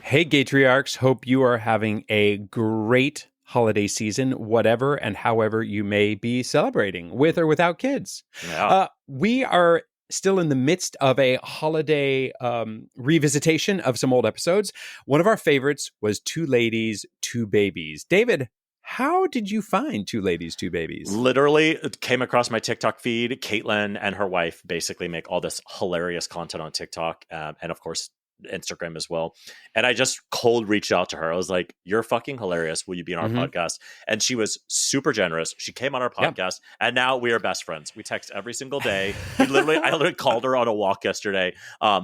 Hey, Gatriarchs. Hope you are having a great holiday season, whatever and however you may be celebrating, with or without kids. Yeah. We are still in the midst of a holiday revisitation of some old episodes. One of our favorites was 2.Ladies.and.2.Babies. David, how did you find 2.Ladies.and.2.Babies? Literally, it came across my TikTok feed. Caitlin and her wife basically make all this hilarious content on TikTok, and of course, Instagram as well. And I just cold reached out to her. I was like, "You're fucking hilarious. Will you be on our podcast?" And she was super generous. She came on our podcast, and now we are best friends. We text every single day. I literally called her on a walk yesterday.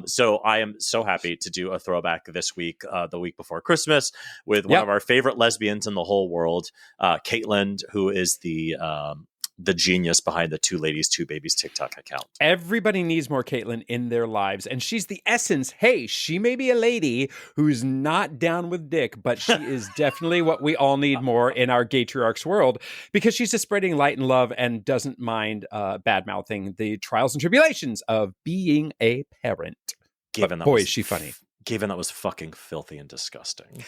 So I am so happy to do a throwback this week, the week before Christmas, with one of our favorite lesbians in the whole world, Caitlin, who is the genius behind the 2.Ladies.and.2.Babies TikTok account. Everybody needs more Caitlin in their lives, and she's the essence. Hey, she may be a lady who's not down with dick, but she is definitely what we all need more in our Gatriarchs world, because she's just spreading light and love and doesn't mind bad-mouthing the trials and tribulations of being a parent. Boy, is she funny. Given that was fucking filthy and disgusting.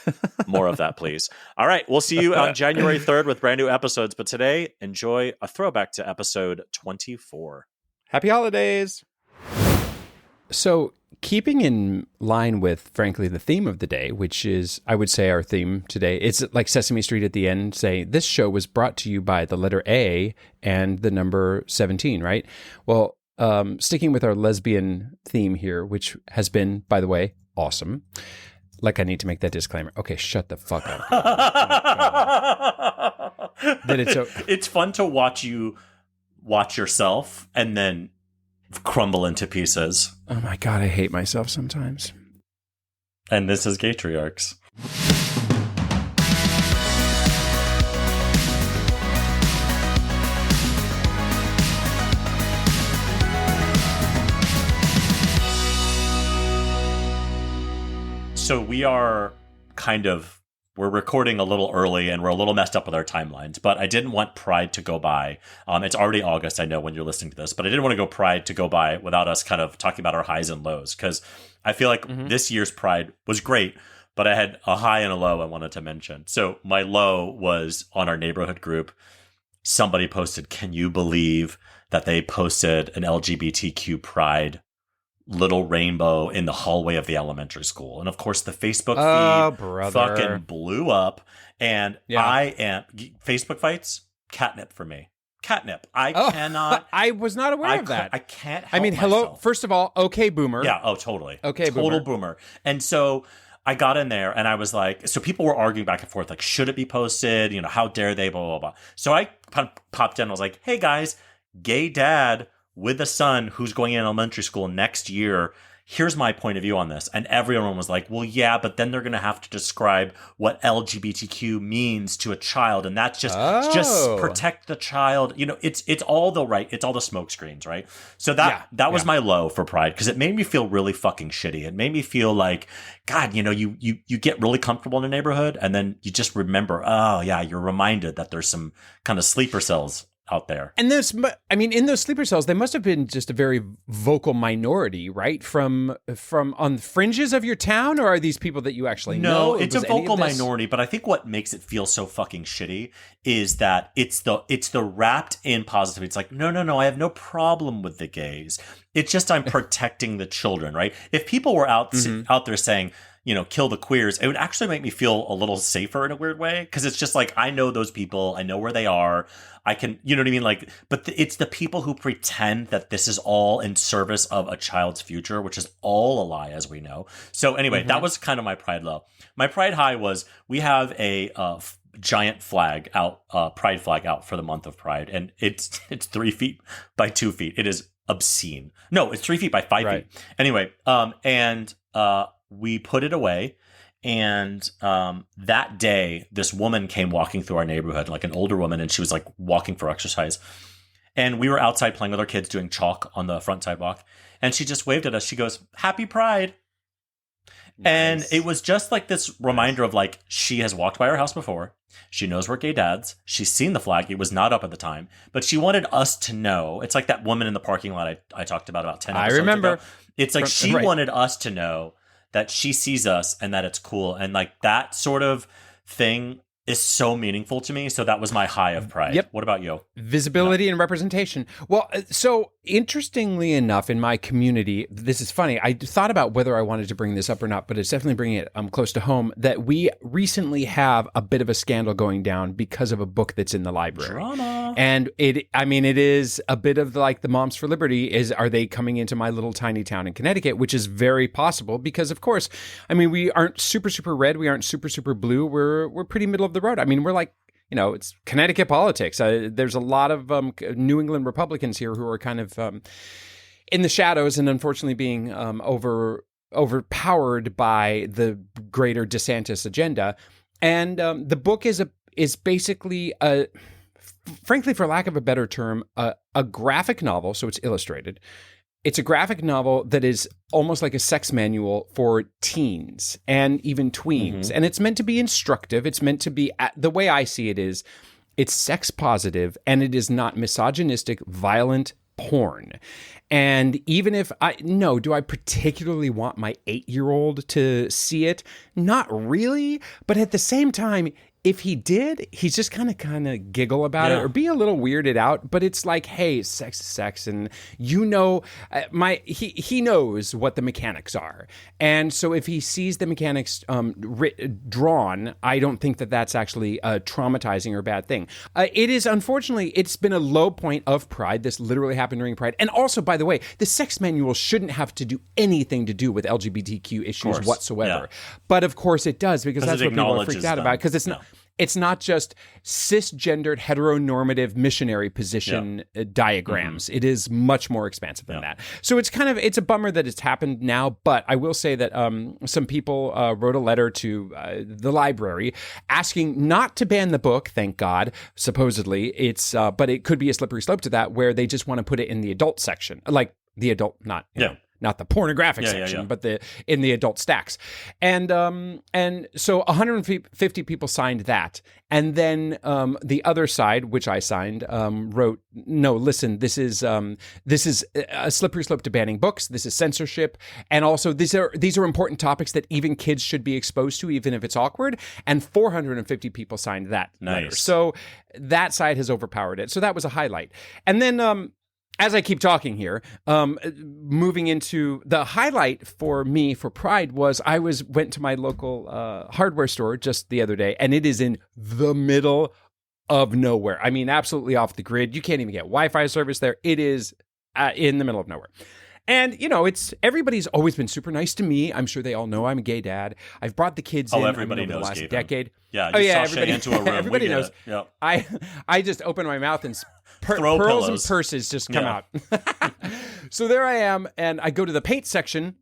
More of that, please. All right, we'll see you on January 3rd with brand new episodes. But today, enjoy a throwback to episode 24. Happy holidays. So, keeping in line with, frankly, the theme of the day, which is, I would say, our theme today, it's like Sesame Street at the end, say, this show was brought to you by the letter A and the number 17, right? Well, sticking with our lesbian theme here, which has been, by the way, awesome. Like, I need to make that disclaimer. Okay, shut the fuck up. It's fun to watch you watch yourself and then crumble into pieces. Oh my God, I hate myself sometimes. And this is Gatriarchs. So we're recording a little early and we're a little messed up with our timelines, but I didn't want Pride to go by. It's already August, I know, when you're listening to this, but I didn't want Pride to go by without us kind of talking about our highs and lows, because I feel like this year's Pride was great, but I had a high and a low I wanted to mention. So my low was on our neighborhood group. Somebody posted, can you believe that they posted an LGBTQ Pride little rainbow in the hallway of the elementary school? And of course the Facebook feed fucking blew up, and Facebook fights, catnip for me. Catnip. Cannot. I was not aware of that. I can't help hello, myself. First of all, okay, boomer. Yeah, oh, totally. Okay, total boomer. And so I got in there and I was like, so people were arguing back and forth, like, should it be posted? You know, how dare they, blah, blah, blah. So I popped in and was like, hey guys, gay dad with a son who's going in elementary school next year, here's my point of view on this. And everyone was like, well, yeah, but then they're going to have to describe what LGBTQ means to a child. And that's just protect the child. You know, it's all the smoke screens, right? So that was my low for Pride, because it made me feel really fucking shitty. It made me feel like, God, you know, you get really comfortable in a neighborhood and then you just remember, oh yeah, you're reminded that there's some kind of sleeper cells out there. And in those sleeper cells, they must have been just a very vocal minority, right? From on the fringes of your town, or are these people that you actually know? No, it's a vocal minority, but I think what makes it feel so fucking shitty is that it's the wrapped in positivity. It's like, no, I have no problem with the gays. It's just I'm protecting the children, right? If people were out there saying, you know, kill the queers, it would actually make me feel a little safer in a weird way. Cause it's just like, I know those people, I know where they are. I can, you know what I mean? Like, but it's the people who pretend that this is all in service of a child's future, which is all a lie, as we know. So anyway, that was kind of my Pride low. My Pride high was, we have a giant flag out, Pride flag out for the month of Pride. And it's 3 feet by 2 feet. It is obscene. No, it's 3 feet by 5 feet. Anyway, we put it away, and that day, this woman came walking through our neighborhood, like an older woman, and she was like walking for exercise. And we were outside playing with our kids, doing chalk on the front sidewalk, and she just waved at us. She goes, "Happy Pride." Nice. And it was just like this reminder of like, she has walked by our house before. She knows we're gay dads. She's seen the flag. It was not up at the time, but she wanted us to know. It's like that woman in the parking lot I talked about 10 episodes ago. I remember. It's like she wanted us to know that she sees us and that it's cool. And like that sort of thing is so meaningful to me. So that was my high of pride. Yep. What about you? Visibility and representation. Well, so interestingly enough, in my community, this is funny. I thought about whether I wanted to bring this up or not, but it's definitely bringing it close to home that we recently have a bit of a scandal going down because of a book that's in the library. Drama. And it is a bit of like the Moms for Liberty are they coming into my little tiny town in Connecticut, which is very possible because, of course, I mean, we aren't super, super red. We aren't super, super blue. We're pretty middle of the road. I mean, we're like, it's Connecticut politics. There's a lot of New England Republicans here who are kind of in the shadows and unfortunately being overpowered by the greater DeSantis agenda. And the book is basically frankly, for lack of a better term, a graphic novel. So it's illustrated. It's a graphic novel that is almost like a sex manual for teens and even tweens. Mm-hmm. And it's meant to be instructive. It's meant to be, the way I see it is, it's sex positive and it is not misogynistic, violent porn. And even if do I particularly want my 8-year-old to see it? Not really. But at the same time, if he did, he's just kind of giggle about it or be a little weirded out. But it's like, hey, sex is sex, and he knows what the mechanics are, and so if he sees the mechanics drawn, I don't think that that's actually traumatizing or a bad thing. It is, unfortunately, it's been a low point of Pride. This literally happened during Pride, and also, by the way, the sex manual shouldn't have to do anything to do with LGBTQ issues whatsoever. Yeah. But of course, it does because that's what people are freaked out about. Because it's not. It's not just cisgendered, heteronormative missionary position diagrams. Mm-hmm. It is much more expansive than that. So it's a bummer that it's happened now, but I will say that some people wrote a letter to the library asking not to ban the book, thank God, supposedly. But it could be a slippery slope to that where they just want to put it in the adult section, like the adult, not the pornographic section, but in the adult stacks. And so 150 people signed that. And then the other side, which I signed, wrote, no, listen, this is a slippery slope to banning books. This is censorship. And also these are important topics that even kids should be exposed to, even if it's awkward. And 450 people signed that letter. So that side has overpowered it. So that was a highlight. And then as I keep talking here, moving into the highlight for me for Pride was I went to my local hardware store just the other day, and it is in the middle of nowhere. I mean, absolutely off the grid. You can't even get Wi-Fi service there. It is in the middle of nowhere. And, everybody's always been super nice to me. I'm sure they all know I'm a gay dad. I've brought the kids in everybody knows the last Gabe. decade. Yeah, you saw Shay into a room. Everybody knows. Yep. I just open my mouth and pearls pillows and purses just come out. So there I am, and I go to the paint section.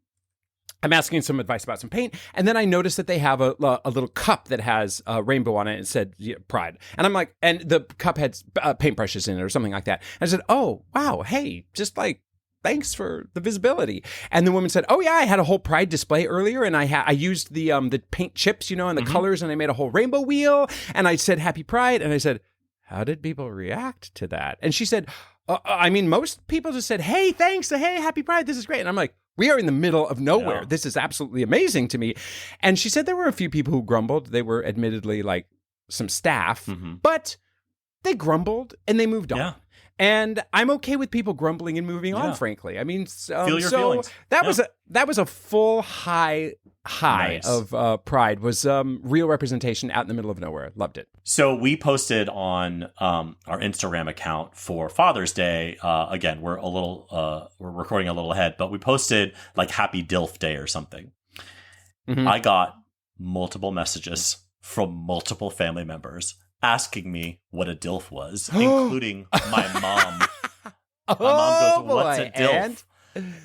I'm asking some advice about some paint, and then I notice that they have a little cup that has a rainbow on it and said Pride. And I'm like, and the cup had paintbrushes in it or something like that. And I said, oh, wow, hey, just like, thanks for the visibility. And the woman said, oh, yeah, I had a whole Pride display earlier, and I used the paint chips, and the colors, and I made a whole rainbow wheel, and I said, Happy Pride. And I said, how did people react to that? And she said, most people just said, hey, thanks, hey, Happy Pride, this is great. And I'm like, we are in the middle of nowhere. Yeah. This is absolutely amazing to me. And she said there were a few people who grumbled. They were admittedly like some staff, but they grumbled and they moved on. Yeah. And I'm okay with people grumbling and moving on, frankly. I mean, feel your feelings. That was a full high nice. Of Pride, was real representation out in the middle of nowhere. Loved it. So we posted on our Instagram account for Father's Day. Again, we're recording a little ahead, but we posted like Happy DILF Day or something. Mm-hmm. I got multiple messages from multiple family members asking me what a DILF was, including my mom. My mom goes, what's a DILF?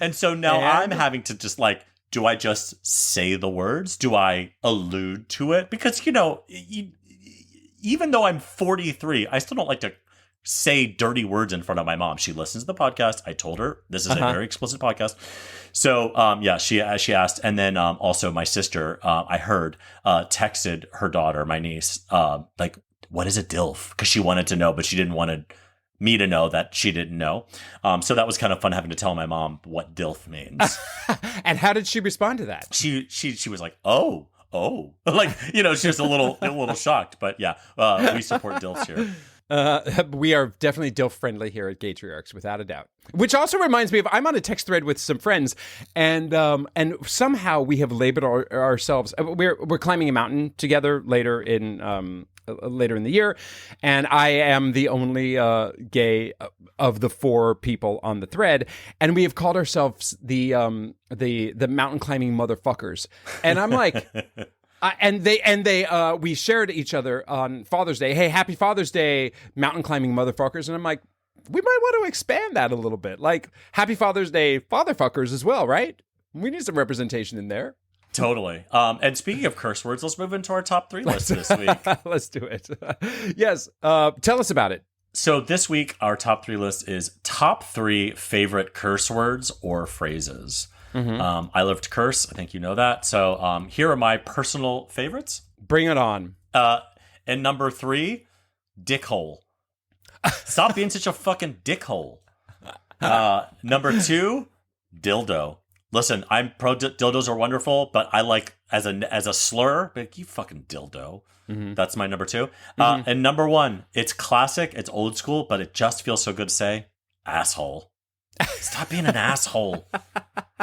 And so now I'm having to just like, do I just say the words? Do I allude to it? Because, even though I'm 43, I still don't like to say dirty words in front of my mom. She listens to the podcast. I told her this is a very explicit podcast. So, she asked. And then also my sister, I heard, texted her daughter, my niece, like, what is a DILF? Because she wanted to know, but she didn't want to me to know that she didn't know. So that was kind of fun having to tell my mom what DILF means. And how did she respond to that? She was like, oh, like, she was a little shocked, but yeah, we support DILFs here. We are definitely DILF friendly here at Gatriarchs, without a doubt. Which also reminds me of, I'm on a text thread with some friends, and somehow we have labeled ourselves. We're climbing a mountain together later in the year, and I am the only gay of the 4 people on the thread, and we have called ourselves the mountain climbing motherfuckers, and I'm like. We shared each other on Father's Day. Hey, happy Father's Day, mountain climbing motherfuckers. And I'm like, we might want to expand that a little bit. Like, happy Father's Day, fatherfuckers as well, right? We need some representation in there. Totally. And speaking of curse words, let's move into our top 3 list this week. Let's do it. Yes. Tell us about it. So this week, our top 3 list is top 3 favorite curse words or phrases. Mm-hmm. I love to curse. I think you know that. So here are my personal favorites. Bring it on. And number 3, dickhole. Stop being such a fucking dickhole. Number 2, dildo. Listen, I'm pro dildos are wonderful, but I like as a slur, like, you fucking dildo. Mm-hmm. That's my number 2. Mm-hmm. And number 1, it's classic, it's old school, but it just feels so good to say, asshole. Stop being an asshole.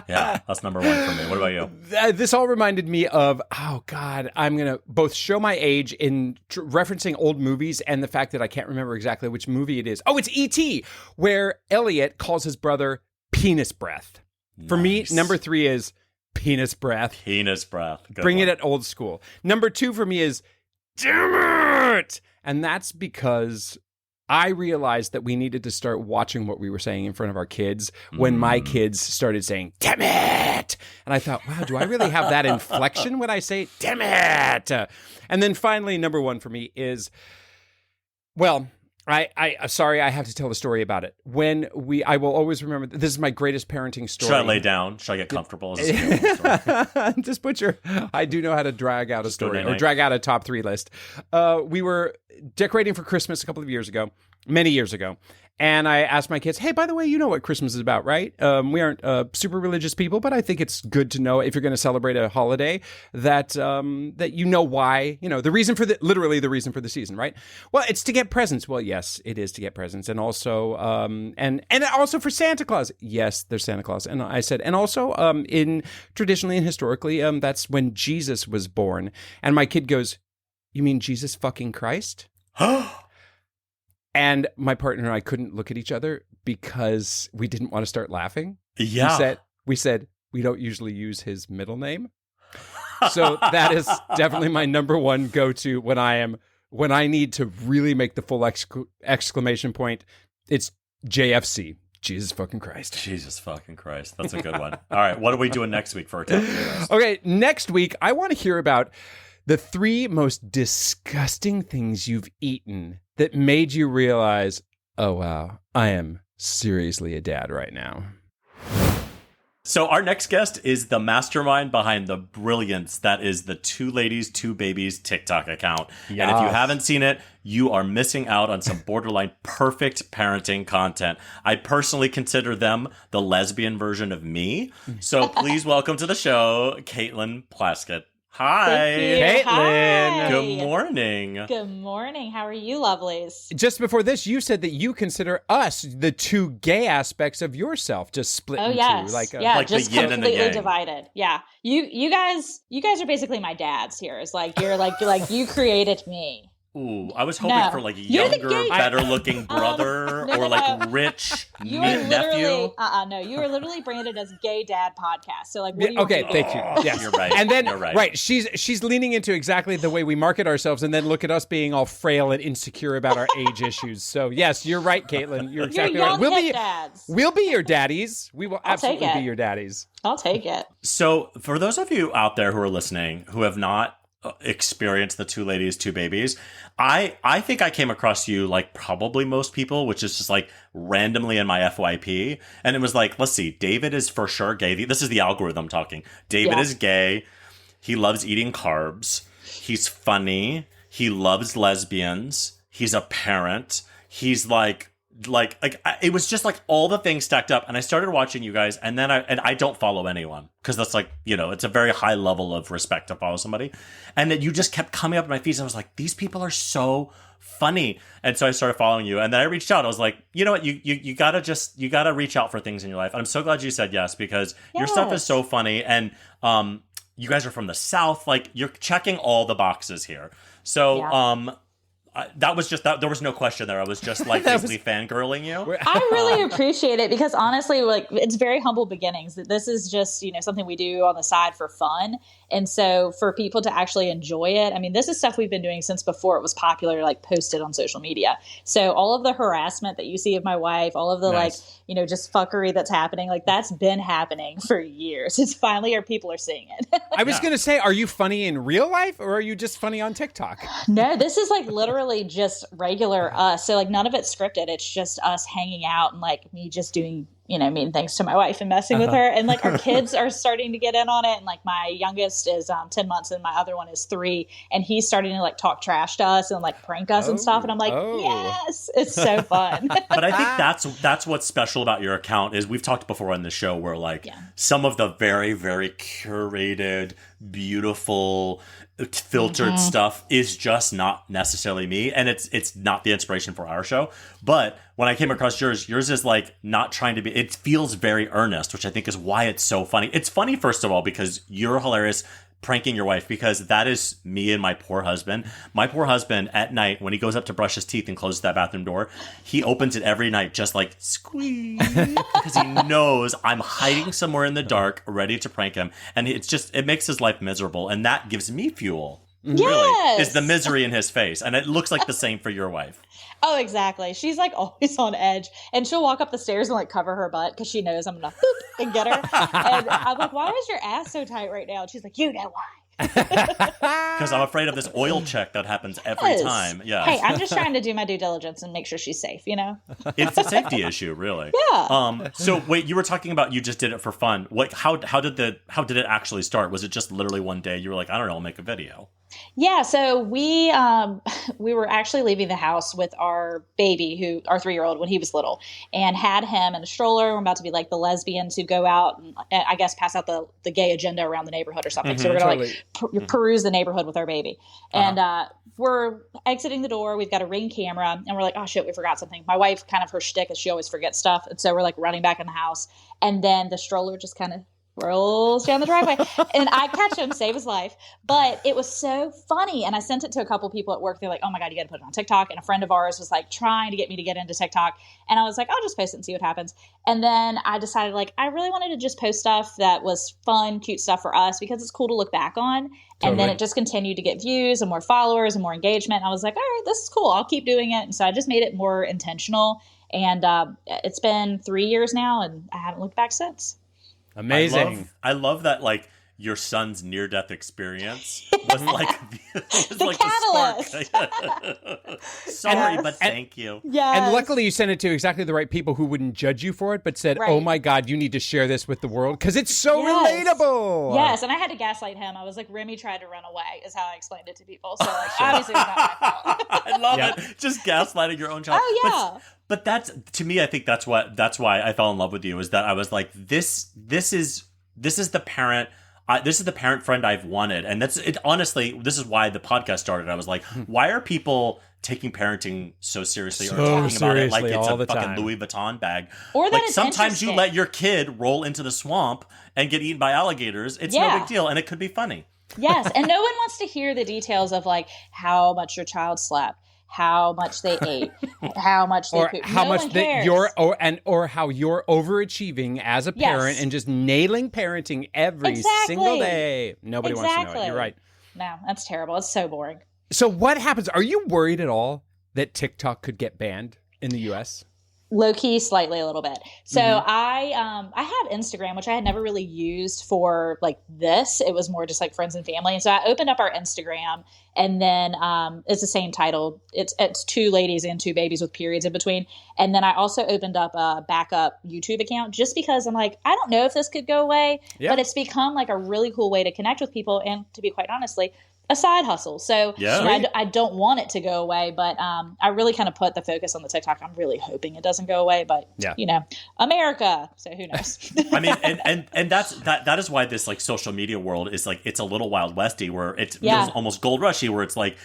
Yeah, that's number 1 for me. What about you? This all reminded me of, oh God, I'm going to both show my age in referencing old movies and the fact that I can't remember exactly which movie it is. Oh, it's E.T., where Elliot calls his brother penis breath. Nice. For me, number 3 is penis breath. Penis breath. Bring it at old school. Number 2 for me is, damn it! And that's because I realized that we needed to start watching what we were saying in front of our kids when my kids started saying, damn it! And I thought, wow, do I really have that inflection when I say, damn it? And then finally, number 1 for me is, well, sorry, I have to tell the story about it. I will always remember, this is my greatest parenting story. Should I lay down? Should I get comfortable? Just I do know how to drag out a story or drag out a top 3 list. We were decorating for Christmas a couple of years ago, many years ago. And I asked my kids, hey, by the way, you know what Christmas is about, right? We aren't super religious people, but I think it's good to know if you're going to celebrate a holiday that that you know why, the reason for literally the reason for the season, right? Well, it's to get presents. Well, yes, it is to get presents, and also and also for Santa Claus. Yes, there's Santa Claus, and I said, and also traditionally and historically, that's when Jesus was born. And my kid goes, you mean Jesus fucking Christ? And my partner and I couldn't look at each other because we didn't want to start laughing. Yeah. We said we don't usually use his middle name. So that is definitely my number 1 go-to when I need to really make the full exclamation point. It's JFC. Jesus fucking Christ. Jesus fucking Christ. That's a good one. All right. What are we doing next week for our top 3 list? Okay. Next week, I want to hear about the 3 most disgusting things you've eaten that made you realize, oh, wow, I am seriously a dad right now. So our next guest is the mastermind behind the brilliance that is the 2Ladies.and.2.Babies TikTok account. Yes. And if you haven't seen it, you are missing out on some borderline perfect parenting content. I personally consider them the lesbian version of me. So please welcome to the show, Caitlin Plaskett. Hi, Caitlin. Hi. Good morning. Good morning. How are you, lovelies? Just before this, you said that you consider us the 2 gay aspects of yourself, just split into yes. like just the yin completely and the yang. Divided. Yeah, you guys are basically my dads here. It's like you're like you created me. Ooh, I was hoping for like younger, better-looking brother or like rich you nephew. No, you are literally branded as Gay Dad Podcast. So like, okay, thank you. Yes, you're right. And then you're right. She's leaning into exactly the way we market ourselves, and then look at us being all frail and insecure about our age issues. So yes, you're right, Caitlin. You're exactly right. We'll be your daddies. We will absolutely be your daddies. I'll take it. So for those of you out there who are listening who have not experienced the 2Ladies.and.2.Babies, I think I came across you like probably most people, which is just like randomly in my FYP. And it was like, let's see, David is for sure gay. This is the algorithm talking. David is gay. He loves eating carbs. He's funny. He loves lesbians. He's a parent. He's like It was just like all the things stacked up, and I started watching you guys, and then I don't follow anyone because that's like, it's a very high level of respect to follow somebody, and then you just kept coming up in my feeds, and I was like, these people are so funny, and so I started following you, and then I reached out. I was like, you know what, you gotta reach out for things in your life, and I'm so glad you said yes, because your stuff is so funny, and you guys are from the South, like you're checking all the boxes here, so that was just that. There was no question there. I was just like basically fangirling you. I really appreciate it because honestly, like it's very humble beginnings. This is just, something we do on the side for fun. And so for people to actually enjoy it, I mean, this is stuff we've been doing since before it was popular, like posted on social media. So all of the harassment that you see of my wife, all of the just fuckery that's happening, like that's been happening for years. It's finally people are seeing it. I was going to say, are you funny in real life or are you just funny on TikTok? No, this is like literally just regular us. So like none of it's scripted. It's just us hanging out and like me just doing, mean things to my wife and messing with her. And like our kids are starting to get in on it. And like my youngest is 10 months and my other one is 3. And he's starting to like talk trash to us and like prank us and stuff. And I'm like, yes, it's so fun. But I think that's what's special about your account is we've talked before on the show where like some of the very, very curated, beautiful, filtered stuff is just not necessarily me, and it's not the inspiration for our show. But when I came across yours is like not trying to be, it feels very earnest, which I think is why it's so funny. It's funny, first of all, because you're hilarious pranking your wife, because that is me and my poor husband. My poor husband at night, when he goes up to brush his teeth and closes that bathroom door, he opens it every night just like squeeze, because he knows I'm hiding somewhere in the dark ready to prank him, and it makes his life miserable, and that gives me fuel. Yes. Really, is the misery in his face, and it looks like the same for your wife. Oh, exactly. She's like always on edge, and she'll walk up the stairs and like cover her butt because she knows I'm gonna boop and get her. And I'm like, "Why is your ass so tight right now?" And she's like, "You know why." Because I'm afraid of this oil check that happens every time. Yeah. Hey, I'm just trying to do my due diligence and make sure she's safe. It's a safety issue, really. Yeah. So wait, you were talking about you just did it for fun. What? How did it actually start? Was it just literally one day you were like, I don't know, I'll make a video? Yeah, so we were actually leaving the house with our baby, our 3-year-old, when he was little, and had him in a stroller. We're about to be like the lesbians who go out and I guess pass out the gay agenda around the neighborhood or something. So we're gonna peruse the neighborhood with our baby, and we're exiting the door. We've got a Ring camera, and we're like, oh shit, we forgot something. My wife, kind of her shtick is she always forgets stuff, and so we're like running back in the house, and then the stroller just kind of rolls down the driveway and I catch him, save his life. But it was so funny, and I sent it to a couple people at work. They're like, oh my god, you gotta put it on TikTok. And a friend of ours was like trying to get me to get into TikTok, and I was like, I'll just post it and see what happens. And then I decided like I really wanted to just post stuff that was fun, cute stuff for us, because it's cool to look back on. And then it just continued to get views and more followers and more engagement. And I was like, all right, this is cool, I'll keep doing it. And so I just made it more intentional, and it's been 3 years now, and I haven't looked back since. Amazing. I love that, like, your son's near-death experience was like the catalyst. Sorry, but thank you. Yes. And luckily you sent it to exactly the right people who wouldn't judge you for it, but said, oh my God, you need to share this with the world because it's so relatable. Yes, and I had to gaslight him. I was like, Remy tried to run away is how I explained it to people. So like, obviously it's not my fault. I love it. Just gaslighting your own child. Oh, yeah. But that's, to me, I think that's why I fell in love with you, is that I was like, this is the parent. This is the parent friend I've wanted. And that's it. Honestly, this is why the podcast started. I was like, why are people taking parenting so seriously or talking about it like it's a fucking Louis Vuitton bag? Or that like it's sometimes you let your kid roll into the swamp and get eaten by alligators. It's no big deal. And it could be funny. Yes. And no one wants to hear the details of like how much your child slept, how much they ate, how much they pooped. How much or how you're overachieving as a parent and just nailing parenting every single day. Nobody wants to know it. You're right. No, that's terrible. It's so boring. So what happens? Are you worried at all that TikTok could get banned in the US? Low key, slightly a little bit. So I have Instagram, which I had never really used for like this. It was more just like friends and family. And so I opened up our Instagram, and then it's the same title. It's 2.Ladies.and.2.Babies with periods in between. And then I also opened up a backup YouTube account just because I'm like, I don't know if this could go away, but it's become like a really cool way to connect with people. And to be quite honestly, a side hustle. So Yeah. I don't want it to go away, but I really kind of put the focus on the TikTok. I'm really hoping it doesn't go away, but America. So who knows? I mean, and that is why this like social media world is like, it's a little Wild Westy where it's almost gold rushy, where it's like,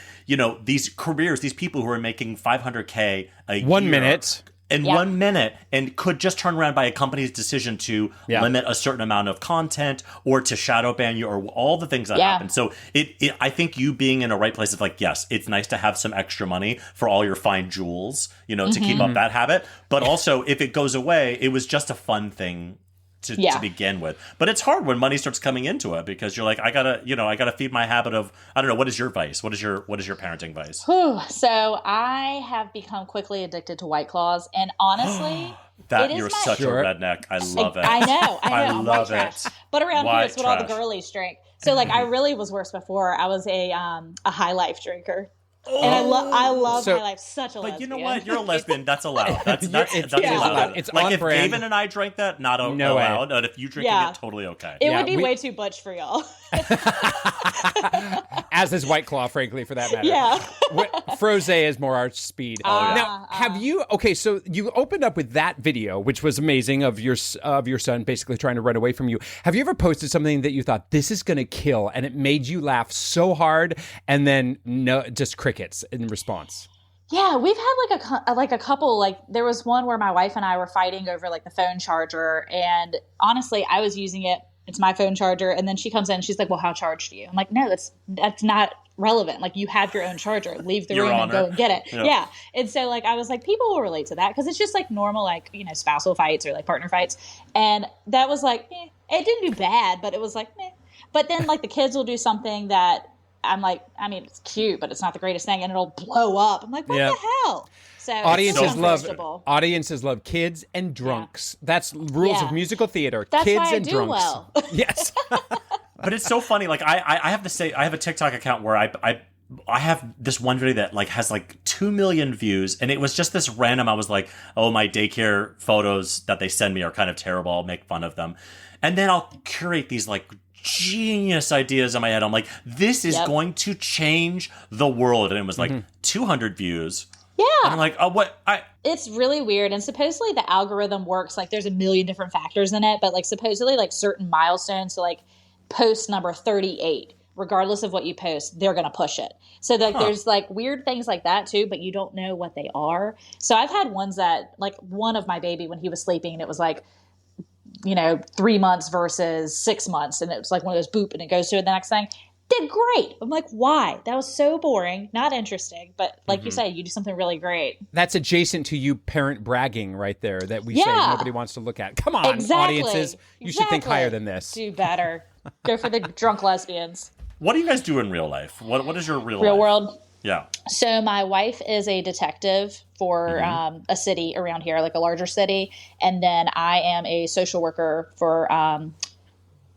these careers, these people who are making 500K a 1 year minute. in 1 minute, and could just turn around by a company's decision to limit a certain amount of content or to shadow ban you or all the things that happen. So I think you being in a right place is like, yes, it's nice to have some extra money for all your fine jewels, to keep up that habit. But also, if it goes away, it was just a fun thing to begin with. But it's hard when money starts coming into it, because you're like, I gotta feed my habit of, I don't know, what is your vice? What is your parenting vice? So I have become quickly addicted to White Claws, and honestly, you're such a redneck. I love it. I know. I I'm love white trash. But around here, it's what all the girlies drink. So like, I really was worse before. I was a High Life drinker. And I love High Life. Such a lesbian. But you know what? You're a lesbian. That's allowed. That's allowed. It's like on if brand. David and I drank that, not No allowed. But if you drinking it, totally okay. It would be way too butch for y'all. As is White Claw, frankly, for that matter. Yeah. Frosé is more our speed. Now, have you? Okay, so you opened up with that video, which was amazing, of your son basically trying to run away from you. Have you ever posted something that you thought, this is going to kill, and it made you laugh so hard, and then just crickets in response? Yeah, we've had like a couple. Like there was one where my wife and I were fighting over like the phone charger, and honestly, I was using it. It's my phone charger, and then she comes in and she's like, "Well, how charged are you?" I'm like, "No, that's not relevant. Like you have your own charger. Leave the room and go and get it." Yeah. And so like I was like, people will relate to that because it's just like normal, like spousal fights or like partner fights, and that was like, it didn't do bad, but it was like, meh. But then like the kids will do something that I'm like, I mean, it's cute, but it's not the greatest thing, and it'll blow up. I'm like, what the hell? So audiences love kids and drunks. That's rules of musical theater. That's kids why and I do drunks. Well. Yes. But it's so funny. Like I have to say, I have a TikTok account where I have this one video that like has like 2 million views, and it was just this random. I was like, oh, my daycare photos that they send me are kind of terrible. I'll make fun of them, and then I'll curate these like genius ideas in my head. I'm like, this is going to change the world, and it was like 200 views. Yeah. And I'm like, oh, what? It's really weird. And supposedly the algorithm works. Like there's a million different factors in it, but like supposedly like certain milestones. So like post number 38, regardless of what you post, they're going to push it. So like there's like weird things like that too, but you don't know what they are. So I've had ones that like one of my baby when he was sleeping, and it was like, 3 months versus 6 months. And it was like one of those boop and it goes to the next thing. Did great. I'm like, why? That was so boring, not interesting. But like you said, you do something really great. That's adjacent to you parent bragging right there that we say nobody wants to look at. Come on, audiences. You should think higher than this. Do better. Go for the drunk lesbians. What do you guys do in real life? What is your real world? Yeah. So my wife is a detective for a city around here, like a larger city. And then I am a social worker for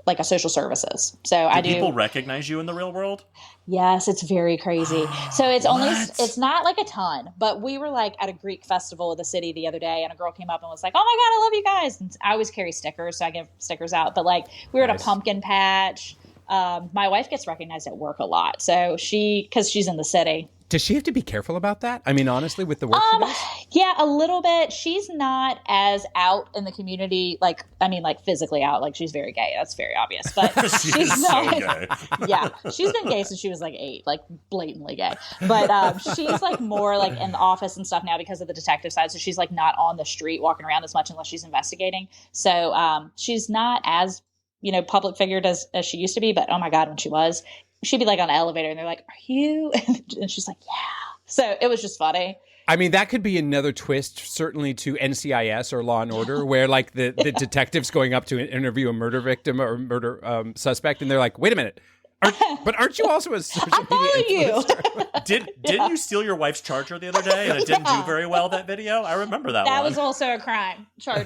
like a social services. So do people recognize you in the real world? Yes, it's very crazy. So it's not like a ton, but we were like at a Greek festival of the city the other day, and a girl came up and was like, "Oh my God, I love you guys." And I always carry stickers, so I give stickers out. But like we were at a pumpkin patch. My wife gets recognized at work a lot. So because she's in the city. Does she have to be careful about that? I mean, honestly, with the work she does? Yeah, a little bit. She's not as out in the community, like physically out. Like she's very gay. That's very obvious. But she's not. So gay. Yeah, she's been gay since she was like 8, like blatantly gay. But she's like more like in the office and stuff now because of the detective side. So she's like not on the street walking around as much unless she's investigating. So she's not as public figure as she used to be. But oh my God, when she'd be like on an elevator and they're like, "Are you?" And she's like, "Yeah." So it was just funny. I mean, that could be another twist, certainly to NCIS or Law and Order, where like the detective's going up to interview a murder victim or murder suspect, and they're like, "Wait a minute, but aren't you also a social media influencer?" Didn't you steal your wife's charger the other day, and it didn't do very well, that video? I remember that one. That was also a crime, charger.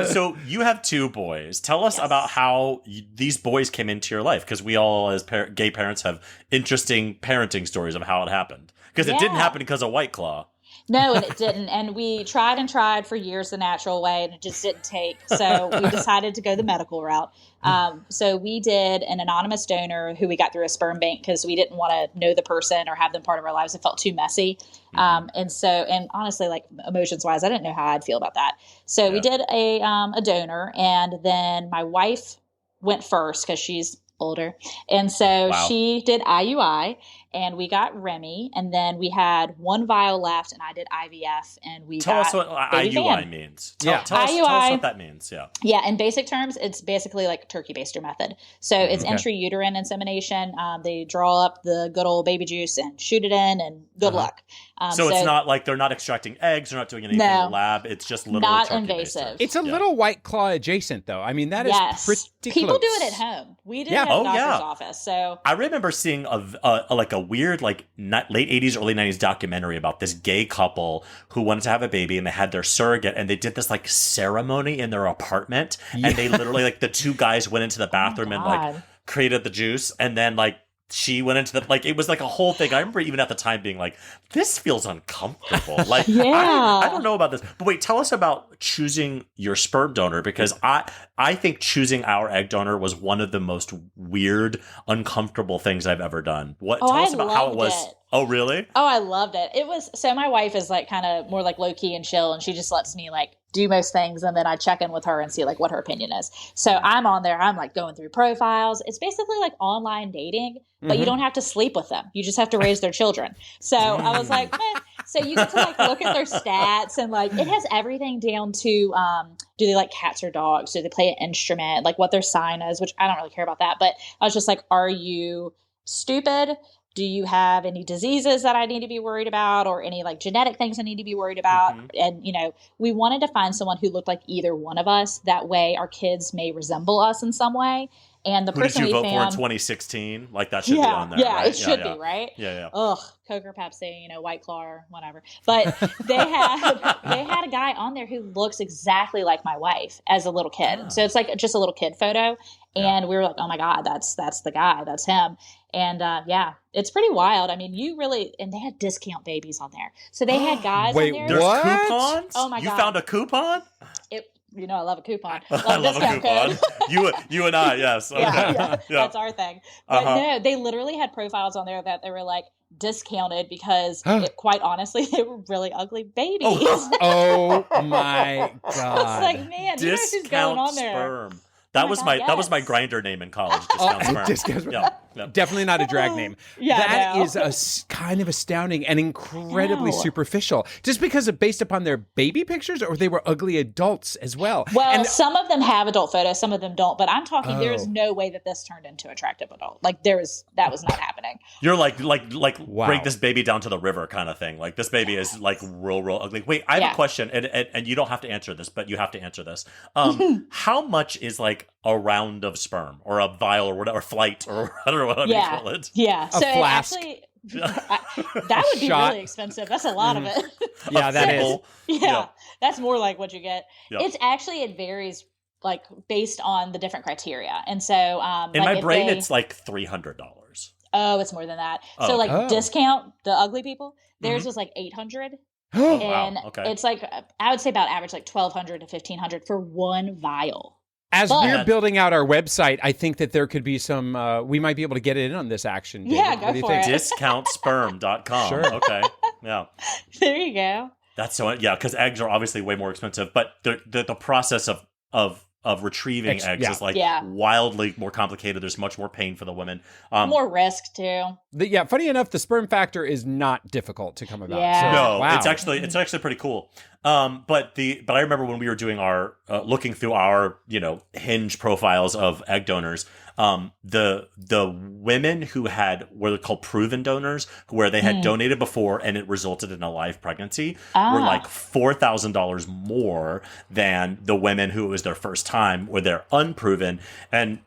So you have 2 boys. Tell us about how these boys came into your life, because we all, as gay parents, have interesting parenting stories of how it happened. Because it didn't happen because of White Claw. No, and it didn't. And we tried and tried for years the natural way, and it just didn't take. So we decided to go the medical route. So we did an anonymous donor who we got through a sperm bank because we didn't want to know the person or have them part of our lives. It felt too messy. And honestly, like emotions wise, I didn't know how I'd feel about that. So we did a donor, and then my wife went first because she's older. And so she did IUI, and we got Remy, and then we had one vial left, and I did IVF, and we Tell got us what IUI means. Tell us what that means. Yeah. Yeah. In basic terms, it's basically like a turkey baster method. So it's intrauterine insemination. They draw up the good old baby juice and shoot it in, and good luck. So it's not like they're not extracting eggs. They're not doing anything in the lab. It's just literally not turkey invasive. baster. It's a little White Claw adjacent, though. I mean, that is pretty People close. do it at home. We did it at the doctor's office. So I remember seeing a weird late 80s, early 90s documentary about this gay couple who wanted to have a baby, and they had their surrogate, and they did this like ceremony in their apartment, and they literally like the two guys went into the bathroom and like created the juice, and then like she went into the, it was like a whole thing. I remember even at the time being like, this feels uncomfortable. Like, I don't know about this. But wait, tell us about choosing your sperm donor, because I think choosing our egg donor was one of the most weird, uncomfortable things I've ever done. Tell us about how it was. Oh, really? Oh, I loved it. It was, so my wife is like kind of more like low key and chill, and she just lets me like do most things, and then I check in with her and see like what her opinion is. So I'm on there, I'm like going through profiles. It's basically like online dating, but you don't have to sleep with them. You just have to raise their children. So I was like, so you get to like look at their stats, and like it has everything down to do they like cats or dogs? Do they play an instrument? Like what their sign is, which I don't really care about that. But I was just like, are you stupid? Do you have any diseases that I need to be worried about, or any like genetic things I need to be worried about? And, we wanted to find someone who looked like either one of us. That way our kids may resemble us in some way. And the person we found, who did you vote for in 2016? Like that should be on there. Yeah, right? it should be, right? Yeah. Ugh, Coke or Pepsi, White Claw or whatever. But they had a guy on there who looks exactly like my wife as a little kid. So it's like just a little kid photo. And we were like, oh my God, that's the guy. That's him. And it's pretty wild. I mean, and they had discount babies on there. So they had guys on there. There's coupons? Oh my God. You found a coupon? I love a coupon. I love a coupon. you and I, yes. Okay. Yeah. That's our thing. But no, they literally had profiles on there that they were like discounted because quite honestly, they were really ugly babies. Oh my God. It's like, man, you know who's going on there. Sperm. That was my Grindr name in college. Discount sperm. Definitely not a drag name. That is kind of astounding and incredibly superficial. Just because based upon their baby pictures, or they were ugly adults as well. Well, some of them have adult photos, some of them don't. But I'm talking, there is no way that this turned into attractive adult. Like that was not happening. You're like break this baby down to the river kind of thing. Like this baby is like real ugly. Wait, I have a question, and you don't have to answer this, but you have to answer this. How much is like a round of sperm, or a vial, or whatever, flight, or I don't know what you call it. Yeah, so flask. Actually, that would be really expensive. That's a lot of it. Yeah, that is. Yeah, that's more like what you get. Yep. It varies like based on the different criteria, and so in my brain, it's like $300. Oh, it's more than that. So discount the ugly people. Theirs was like $800. And it's like I would say about average like $1,200 to $1,500 for one vial. As we're building out our website, I think that there could be some, we might be able to get in on this action. David. Yeah, go for it. Discountsperm.com. Sure. Okay. Yeah. There you go. That's because eggs are obviously way more expensive, but the process of retrieving eggs is wildly more complicated. There's much more pain for the women. More risk too. Funny enough, the sperm factor is not difficult to come about. Yeah. So, no, it's actually pretty cool. But I remember when we were doing our looking through our Hinge profiles of egg donors, the women who were called proven donors, where they had donated before and it resulted in a live pregnancy, were like $4,000 more than the women who it was their first time, where they're unproven. And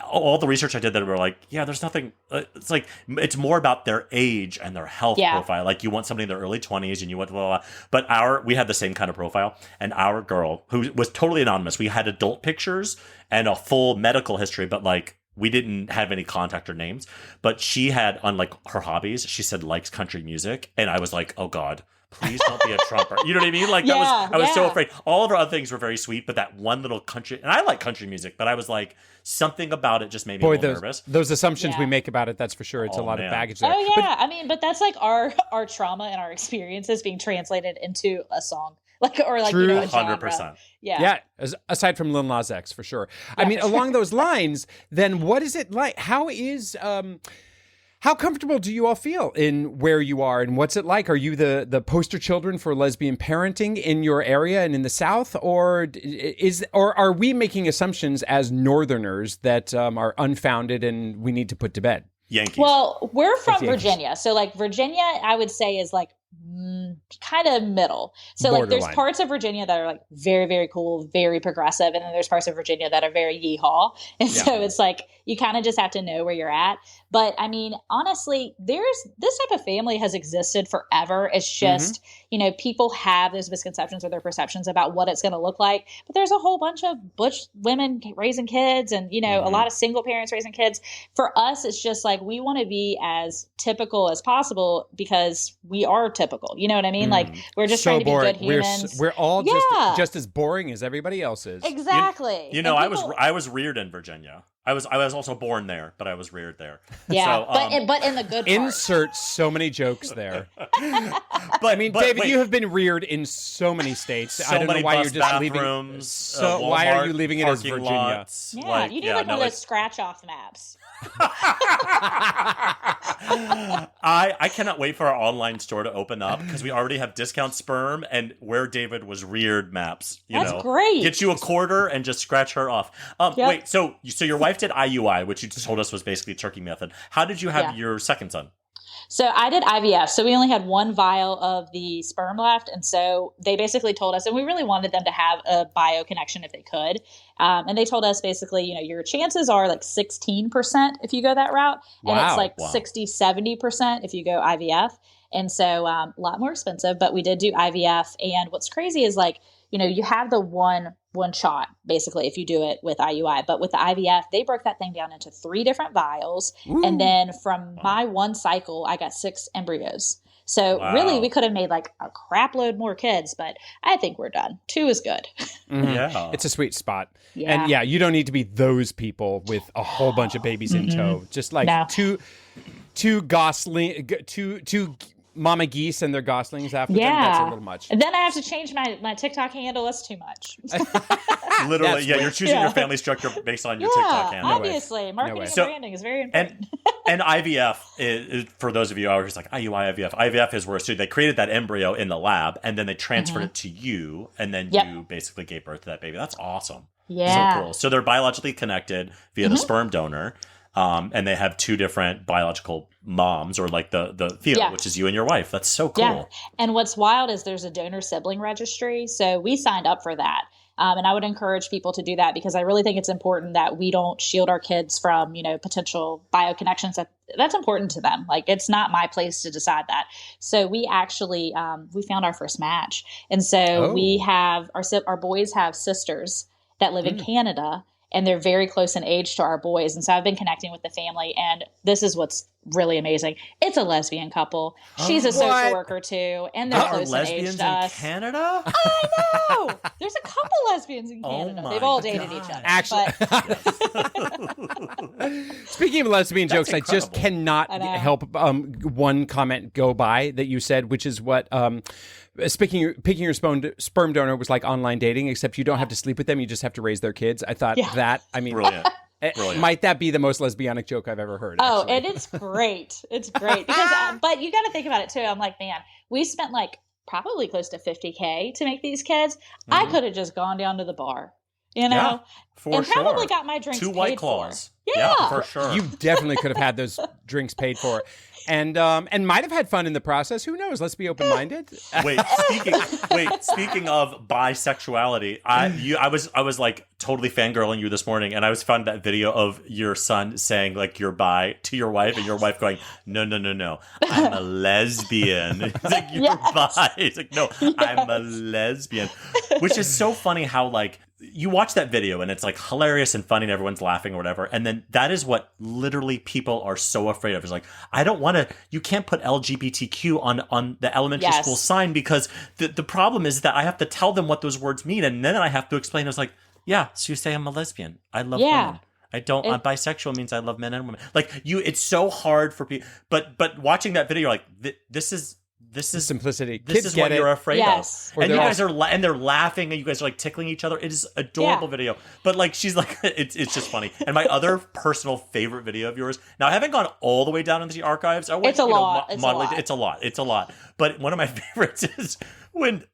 all the research I did that were like, there's nothing. It's like it's more about their age and their health profile. Like you want somebody in their early 20s, and you want blah, blah, blah. But we had the same kind of profile, and our girl, who was totally anonymous, we had adult pictures and a full medical history, but like we didn't have any contact or names. But she had, on like her hobbies, she said likes country music, and I was like, oh God. please don't be a Trumper. You know what I mean? Like I was so afraid. All of our other things were very sweet, but that one little country, and I like country music, but I was like, something about it just made me a little nervous. Those assumptions we make about it, that's for sure. It's a lot of baggage there. Oh yeah, I mean, but that's like our trauma and our experiences being translated into a song. True, 100%. Yeah. Aside from Lil Nas X, for sure. I mean, along those lines, then what is it like? How comfortable do you all feel in where you are, and what's it like? Are you the poster children for lesbian parenting in your area and in the South, or are we making assumptions as Northerners that are unfounded and we need to put to bed? Yankees. Well, we're from Virginia, so like Virginia, I would say is like kind of middle. So like there's parts of Virginia that are like very, very cool, very progressive. And then there's parts of Virginia that are very yeehaw. And so it's like, you kind of just have to know where you're at. But I mean, honestly, this type of family has existed forever. It's just, people have those misconceptions or their perceptions about what it's going to look like. But there's a whole bunch of butch women raising kids and, a lot of single parents raising kids. For us, it's just like, we want to be as typical as possible because we are typical. You know what I mean? Like we're just trying to be good humans. We're all just as boring as everybody else is. Exactly. I was reared in Virginia. I was also born there, but I was reared there. Yeah, so, but in the good part. Insert so many jokes there. But David, you have been reared in so many states. So I don't know why you're just leaving. Walmart, why are you leaving it as Virginia? Lots, you need one of those scratch-off maps. I cannot wait for our online store to open up because we already have discount sperm and where David was reared maps. That's great. Get you a quarter and just scratch her off. Wait, so your wife did IUI, which you just told us was basically turkey method. How did you have your second son? So I did IVF. So we only had one vial of the sperm left. And so they basically told us, and we really wanted them to have a bio connection if they could. And they told us basically, your chances are like 16% if you go that route. And it's like 60, 70% if you go IVF. And so a lot more expensive, but we did do IVF. And what's crazy is like, you have the one shot, basically, if you do it with IUI. But with the IVF, they broke that thing down into 3 different vials. Ooh. And then from my one cycle, I got 6 embryos. So really, we could have made like a crap load more kids, but I think we're done. 2 is good. Yeah. It's a sweet spot. Yeah. And you don't need to be those people with a whole bunch of babies in tow. Just like two gosling, two mama geese and their goslings after them. That's a little much. And then I have to change my TikTok handle. That's too much. Literally, you're choosing your family structure based on your TikTok handle. Obviously. Marketing and branding is very important. And IVF, is, for those of you who are just like, IUI, IVF. IVF is where they created that embryo in the lab, and then they transferred it to you, and then you basically gave birth to that baby. That's awesome. Yeah. So cool. So they're biologically connected via the sperm donor. And they have 2 different biological moms, or like the female, which is you and your wife. That's so cool. Yeah. And what's wild is there's a donor sibling registry. So we signed up for that. And I would encourage people to do that because I really think it's important that we don't shield our kids from, potential bio connections. That's important to them. Like, it's not my place to decide that. So we actually, we found our first match. And so we have, our boys have sisters that live in Canada. And they're very close in age to our boys. And so I've been connecting with the family. And this is what's really amazing. It's a lesbian couple. She's a social worker too. And they're close in age to us. Canada? I know. There's a couple lesbians in Canada. They've all dated each other. Actually. Speaking of lesbian jokes, incredible. I just cannot help one comment go by that you said, which is what... picking your sperm donor was like online dating, except you don't have to sleep with them. You just have to raise their kids. I thought brilliant. Brilliant. Might that be the most lesbianic joke I've ever heard? Oh, and it's great. It's great. Because, but you got to think about it too. I'm like, man, we spent like probably close to $50,000 to make these kids. I could have just gone down to the bar, and probably got my drinks 2 paid White Claws. For. Yeah, for sure. You definitely could have had those drinks paid for. And might have had fun in the process. Who knows? Let's be open-minded. Speaking of bisexuality, I was like totally fangirling you this morning, and I was found that video of your son saying like you're bi to your wife, and your wife going, no, I'm a lesbian. He's like, you're bi. He's like, no, I'm a lesbian. Which is so funny how like you watch that video and it's like hilarious and funny and everyone's laughing or whatever. And then that is what literally people are so afraid of. Is like, I don't want to, you can't put LGBTQ on the elementary school sign because the problem is that I have to tell them what those words mean. And then I have to explain. It's like, yeah, so you say I'm a lesbian. I love women. I'm bisexual means I love men and women. Like it's so hard for people, but watching that video, you're like, this is simplicity. This Kids is get what you're afraid of. Or And you guys are and they're laughing and you guys are like tickling each other. It is adorable video. But like she's like it's just funny. And my other personal favorite video of yours. Now I haven't gone all the way down into the archives. I went, it's a lot. It's a lot. But one of my favorites is when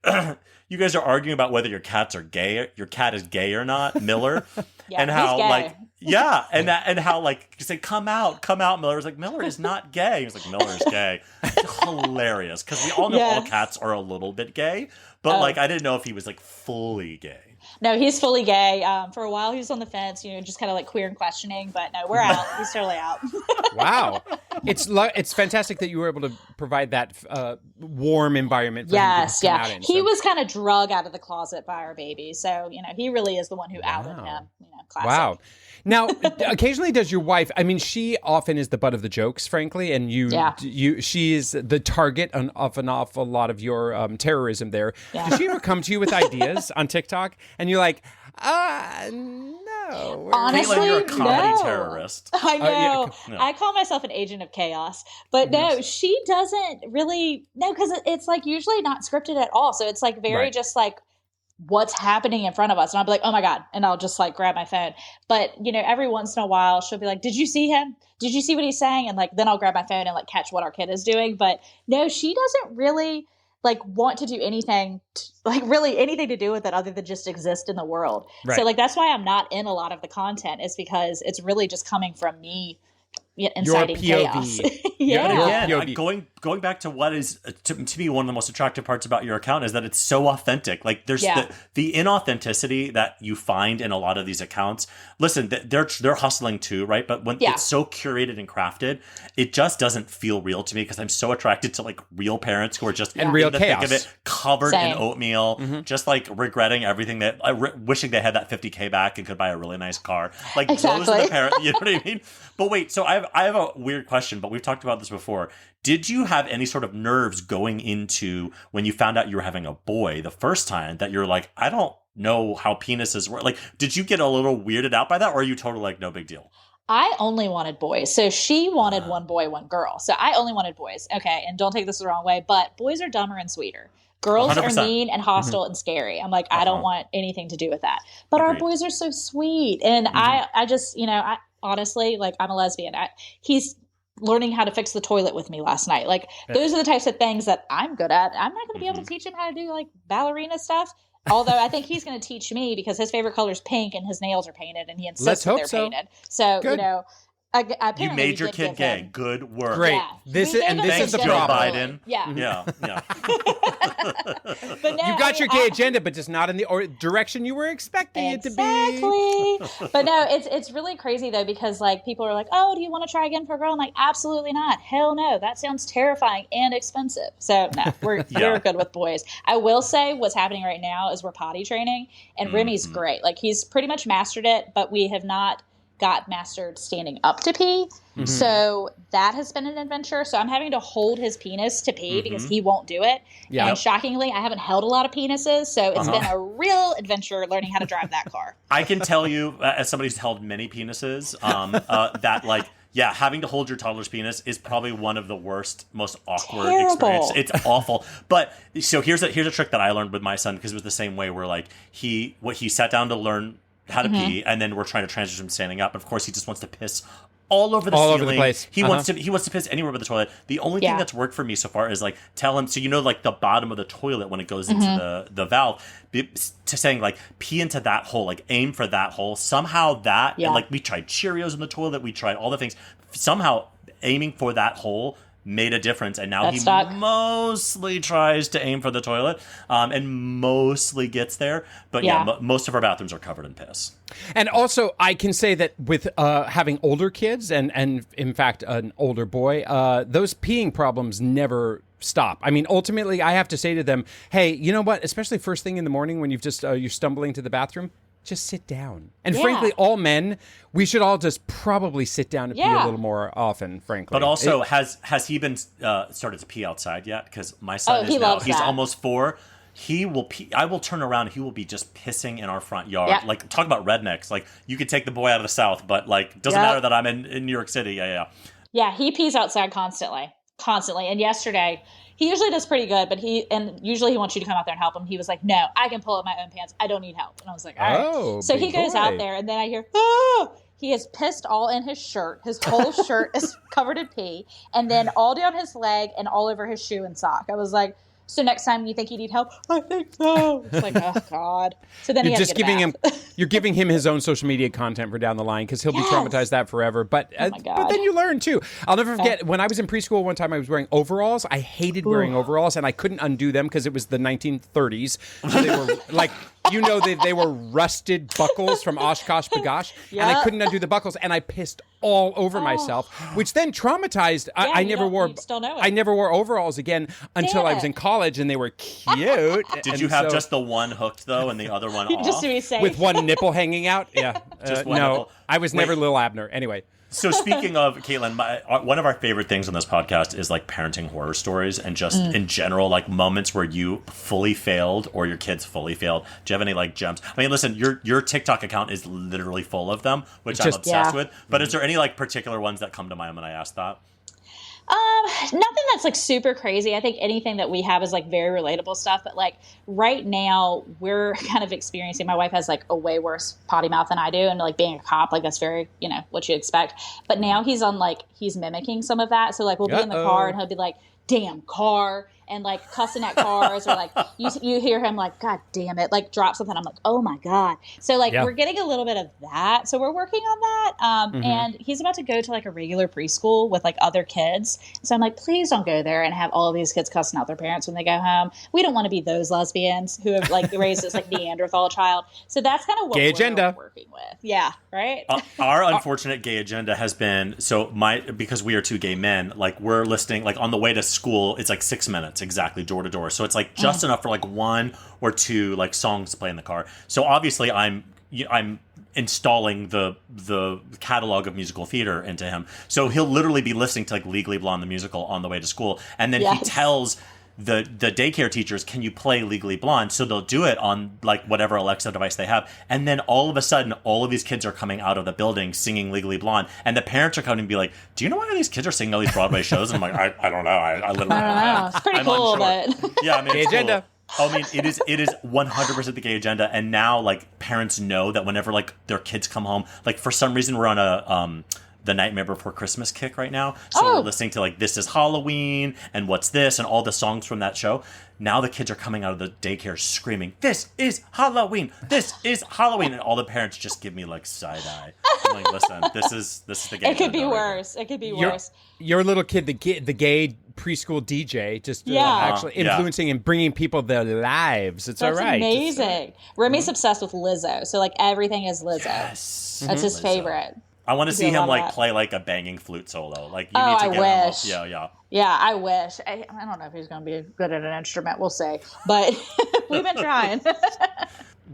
you guys are arguing about whether your cat is gay or not, Miller. And how like and how like you say come out Miller's like Miller is not gay. He's like Miller's gay. It's hilarious because we all know all cats are a little bit gay, but like I didn't know if he was like fully gay. No, he's fully gay. For a while he was on the fence, just kind of like queer and questioning, but no, we're out. He's totally out. Wow. It's fantastic that you were able to provide that warm environment for him to come out in. He was kind of drug out of the closet by our baby. So, he really is the one who outed him. Classic. Wow. Now, occasionally does your wife, I mean, she often is the butt of the jokes, frankly, and she is the target of an awful lot of your terrorism there. Yeah. Does she ever come to you with ideas on TikTok and you're like, no. Honestly, Caitlin, you're a comedy terrorist. I know. I call myself an agent of chaos. But no, she doesn't really, because it's like usually not scripted at all. So it's like very just like, what's happening in front of us. And I'll be like, oh my God. And I'll just like grab my phone. But, every once in a while she'll be like, did you see him? Did you see what he's saying? And like, then I'll grab my phone and like catch what our kid is doing. But no, she doesn't really like want to do anything, really anything to do with it other than just exist in the world. Right. So like, that's why I'm not in a lot of the content is because it's really just coming from me inciting chaos. But again, going back to what is to me one of the most attractive parts about your account is that it's so authentic. Like there's the inauthenticity that you find in a lot of these accounts. Listen, they're hustling too, right? But when it's so curated and crafted, it just doesn't feel real to me because I'm so attracted to like real parents who are just in real the chaos, thick of it, covered in oatmeal, just like regretting everything that wishing they had that $50K back and could buy a really nice car. Like those are the parents. You know what I mean? But wait, so I have a weird question, but we've talked about this before. Did you have any sort of nerves going into when you found out you were having a boy the first time that you're like, I don't know how penises work? Like, did you get a little weirded out by that, or are you totally like, no big deal? I only wanted boys. So she wanted one boy, one girl. So I only wanted boys. Okay, and don't take this the wrong way, but boys are dumber and sweeter. Girls 100%. Are mean and hostile and scary. I'm like, I don't want anything to do with that. But Agreed. Our boys are so sweet. And I just, I honestly, like, I'm a lesbian. He's learning how to fix the toilet with me last night. Like, those are the types of things that I'm good at. I'm not going to be able to teach him how to do, like, ballerina stuff. Although I think he's going to teach me because his favorite color is pink and his nails are painted and he insists that they're painted. So, good. You made your kid gay. Good work. Great. Yeah. This is the Joe problem. Biden. Yeah. But no, you got your gay agenda, but just not in the direction you were expecting it to be. Exactly. But no, it's really crazy though because like people are like, oh, do you want to try again for a girl? I'm like, absolutely not. Hell no. That sounds terrifying and expensive. So no, we're good with boys. I will say what's happening right now is we're potty training, and Remy's great. Like he's pretty much mastered it, but we have not got mastered standing up to pee. So that has been an adventure. So I'm having to hold his penis to pee because he won't do it. And shockingly, I haven't held a lot of penises. So it's been a real adventure learning how to drive that car. I can tell you, as somebody who's held many penises, that like, having to hold your toddler's penis is probably one of the worst, most awkward experiences. It's awful. But so here's a trick that I learned with my son because it was the same way where like he sat down to learn how to pee, and then we're trying to transition him standing up. Of course, he just wants to piss all over the ceiling. Over the place. He wants to piss anywhere but the toilet. The only thing that's worked for me so far is like tell him, so like the bottom of the toilet when it goes into the valve, to saying like pee into that hole, like aim for that hole. Somehow that and like we tried Cheerios in the toilet, we tried all the things. Somehow aiming for that hole made a difference, and now he mostly tries to aim for the toilet and mostly gets there, but most of our bathrooms are covered in piss. And also I can say that with having older kids and in fact an older boy, those peeing problems never stop. I mean, ultimately I have to say to them, hey, you know what, especially first thing in the morning when you've just you're stumbling to the bathroom, just sit down. And Yeah. frankly, all men, we should all just probably sit down and pee a Yeah. little more often, frankly. But also, has he been started to pee outside yet? Because my son he loves he's that. almost 4. He will pee. I will turn around. He will be just pissing in our front yard. Yep. Like, talk about rednecks. Like, you could take the boy out of the South, but like, doesn't matter that I'm in New York City. Yeah. Yeah, he pees outside constantly. And yesterday, he usually does pretty good, but usually he wants you to come out there and help him. He was like, no, I can pull up my own pants. I don't need help. And I was like, all right. So he goes out there, and then I hear, oh, he is pissed all in his shirt. His whole shirt is covered in pee, and then all down his leg and all over his shoe and sock. I was like, so next time you think you need help, I think so. It's like, oh God. So then you're giving him his own social media content for down the line because he'll be traumatized that forever. But but then you learn too. I'll never forget when I was in preschool one time. I was wearing overalls. I hated wearing overalls, and I couldn't undo them because it was the 1930s. So they were like. They were rusted buckles from Oshkosh Bagosh, and I couldn't undo the buckles, and I pissed all over myself, which then traumatized. I never wore overalls again until I was in college, and they were cute. Did you have just the one hooked though, and the other one off? Just to be safe. With one nipple hanging out? Yeah. Just one no, nipple. I was never Lil Abner. Anyway. So speaking of, Caitlin, one of our favorite things on this podcast is like parenting horror stories and just in general, like moments where you fully failed or your kids fully failed. Do you have any like gems? I mean, listen, your TikTok account is literally full of them, which I'm obsessed with. But is there any like particular ones that come to mind when I ask that? Nothing that's like super crazy. I think anything that we have is like very relatable stuff. But like right now we're kind of experiencing, my wife has like a way worse potty mouth than I do. And like being a cop, like that's very, what you expect. But now he's mimicking some of that. So like we'll be in the car and he'll be like, damn car. And like cussing at cars or like you hear him like, God damn it, like drop something. I'm like, oh my God. So like we're getting a little bit of that. So we're working on that. And he's about to go to like a regular preschool with like other kids. So I'm like, please don't go there and have all of these kids cussing out their parents when they go home. We don't want to be those lesbians who have like raised this like Neanderthal child. So that's kind of what we're working with. Yeah. Right. Our unfortunate gay agenda has been, because we are 2 gay men, like we're listening, like on the way to school, it's like 6 minutes. Exactly, door to door. So it's like just enough for like 1 or 2 like songs to play in the car. So obviously I'm installing the catalog of musical theater into him. So he'll literally be listening to like Legally Blonde the musical on the way to school, and then he tells the daycare teachers, can you play Legally Blonde? So they'll do it on like whatever Alexa device they have. And then all of a sudden, all of these kids are coming out of the building singing Legally Blonde. And the parents are coming and be like, do you know why these kids are singing all these Broadway shows? And I'm like, I don't know. I literally don't know. It's pretty cool, but yeah, I mean, gay agenda. Cool. I mean, it is 100% the gay agenda. And now like parents know that whenever like their kids come home, like for some reason we're on a, the Nightmare Before Christmas kick right now. So we're listening to like This Is Halloween and What's This and all the songs from that show. Now the kids are coming out of the daycare screaming, this is Halloween, this is Halloween. And all the parents just give me like side eye. I'm like, listen, this is the gay. It could be worse. It could be worse. Your little kid, the gay preschool DJ, just actually influencing and bringing people their lives. It's all right. That's amazing. Remy's obsessed with Lizzo. So like everything is Lizzo. Yes. That's his favorite. I want to see him like play like a banging flute solo. Like you need to get him up. Yeah, I wish. I don't know if he's going to be good at an instrument. We'll see. But we've been trying.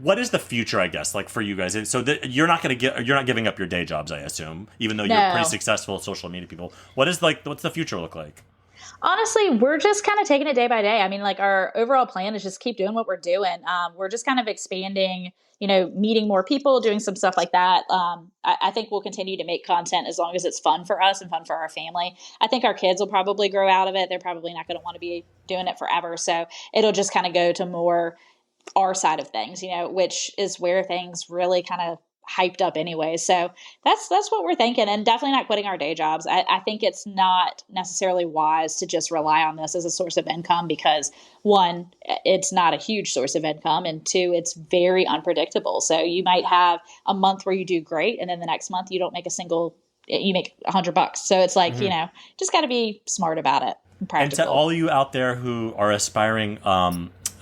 What is the future, I guess, like for you guys? So you're not giving up your day jobs, I assume, even though you're pretty successful social media people. What's the future look like? Honestly, we're just kind of taking it day by day. I mean, like our overall plan is just keep doing what we're doing. We're just kind of expanding, meeting more people, doing some stuff like that. I think we'll continue to make content as long as it's fun for us and fun for our family. I think our kids will probably grow out of it. They're probably not going to want to be doing it forever. So it'll just kind of go to more our side of things, which is where things really kind of hyped up anyway. So that's what we're thinking, and definitely not quitting our day jobs. I think it's not necessarily wise to just rely on this as a source of income because 1, it's not a huge source of income, and 2, it's very unpredictable. So you might have a month where you do great, and then the next month you don't make you make $100. So it's like, just got to be smart about it. And to all you out there who are aspiring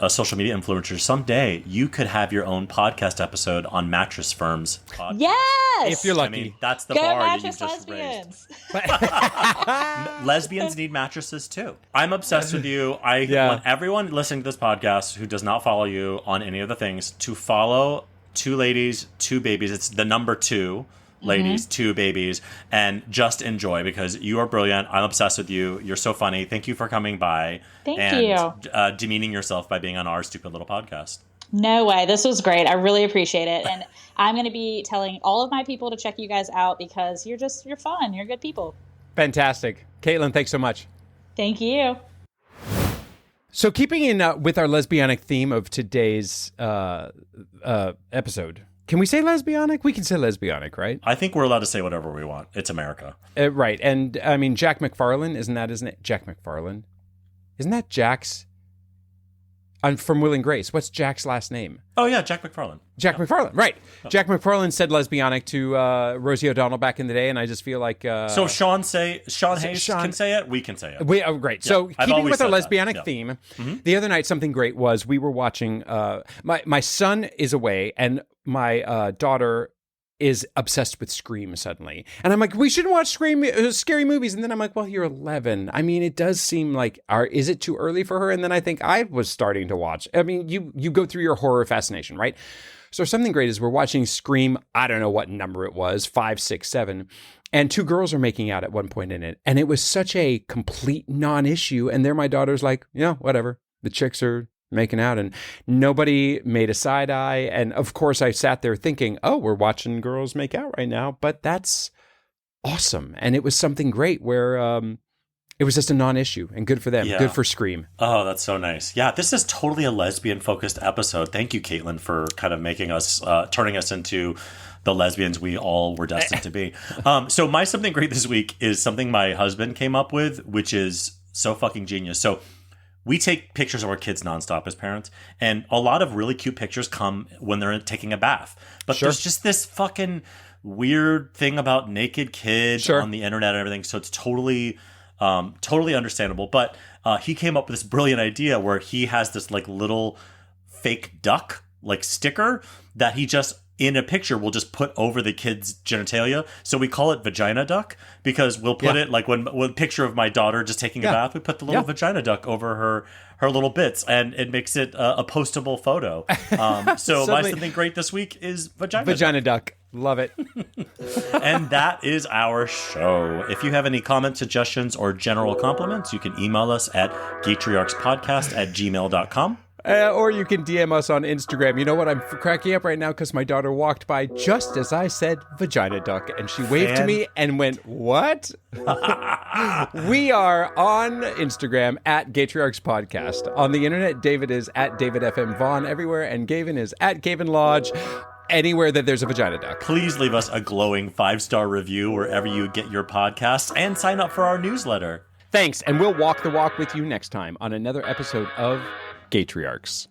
social media influencers, someday you could have your own podcast episode on Mattress Firm's podcast. Yes! If you're lucky. I mean, that's the Go bar that mattress you've just lesbians. raised. Lesbians need mattresses too. I'm obsessed with you. I want everyone listening to this podcast who does not follow you on any of the things to follow 2 ladies, 2 babies. It's the number 2 ladies, 2 babies, and just enjoy because you are brilliant. I'm obsessed with you. You're so funny. Thank you for coming by. Thank you. Demeaning yourself by being on our stupid little podcast. No way. This was great. I really appreciate it. And I'm going to be telling all of my people to check you guys out because you're fun. You're good people. Fantastic. Caitlin, thanks so much. Thank you. So keeping in with our lesbianic theme of today's episode, can we say lesbianic? We can say lesbianic, right? I think we're allowed to say whatever we want. It's America. Right. And I mean, Jack McFarlane, isn't it? Jack McFarlane. Isn't that Jack's? I'm from Will and Grace. What's Jack's last name? Oh, yeah, Jack McFarlane. Jack McFarlane, right. Oh. Jack McFarlane said lesbianic to Rosie O'Donnell back in the day, and I just feel like... so if Sean Hayes can say it, we can say it. Great. Yeah, so keeping with our lesbianic yeah. theme, the other night something great was we were watching... my son is away, and my daughter is obsessed with Scream suddenly. And I'm like, we shouldn't watch scary movies. And then I'm like, well, you're 11. I mean, it does seem like, is it too early for her? And then I think I was starting to watch. I mean, you go through your horror fascination, right? So something great is we're watching Scream, I don't know what number it was, 5, 6, 7. And 2 girls are making out at one point in it. And it was such a complete non-issue. And there my daughter's like, yeah, whatever. The chicks are making out, and nobody made a side eye. And of course I sat there thinking, oh, we're watching girls make out right now, but that's awesome. And it was something great where it was just a non-issue, and good for them. Yeah. Good for Scream. Oh, that's so nice. Yeah, this is totally a lesbian focused episode. Thank you, Caitlin, for kind of making us turning us into the lesbians we all were destined to be. So my something great this week is something my husband came up with, which is so fucking genius. So we take pictures of our kids nonstop as parents, and a lot of really cute pictures come when they're taking a bath. But there's just this fucking weird thing about naked kids on the internet and everything. So it's totally understandable. But he came up with this brilliant idea where he has this like little fake duck like sticker that he just in a picture we'll just put over the kid's genitalia. So we call it vagina duck because we'll put it like when picture of my daughter just taking a bath, we put the little vagina duck over her little bits, and it makes it a postable photo. So my something great this week is vagina duck. Love it. And that is our show. If you have any comments, suggestions, or general compliments, you can email us at geetriarchspodcast@gmail.com. Or you can DM us on Instagram. You know what? I'm cracking up right now because my daughter walked by just as I said vagina duck, and she waved to me and went, what? We are on Instagram at Gatriarchs Podcast. On the internet, David is at David FM Vaughn everywhere, and Gavin is at Gavin Lodge. Anywhere that there's a vagina duck. Please leave us a glowing 5-star review wherever you get your podcasts, and sign up for our newsletter. Thanks, and we'll walk the walk with you next time on another episode of Gatriarchs.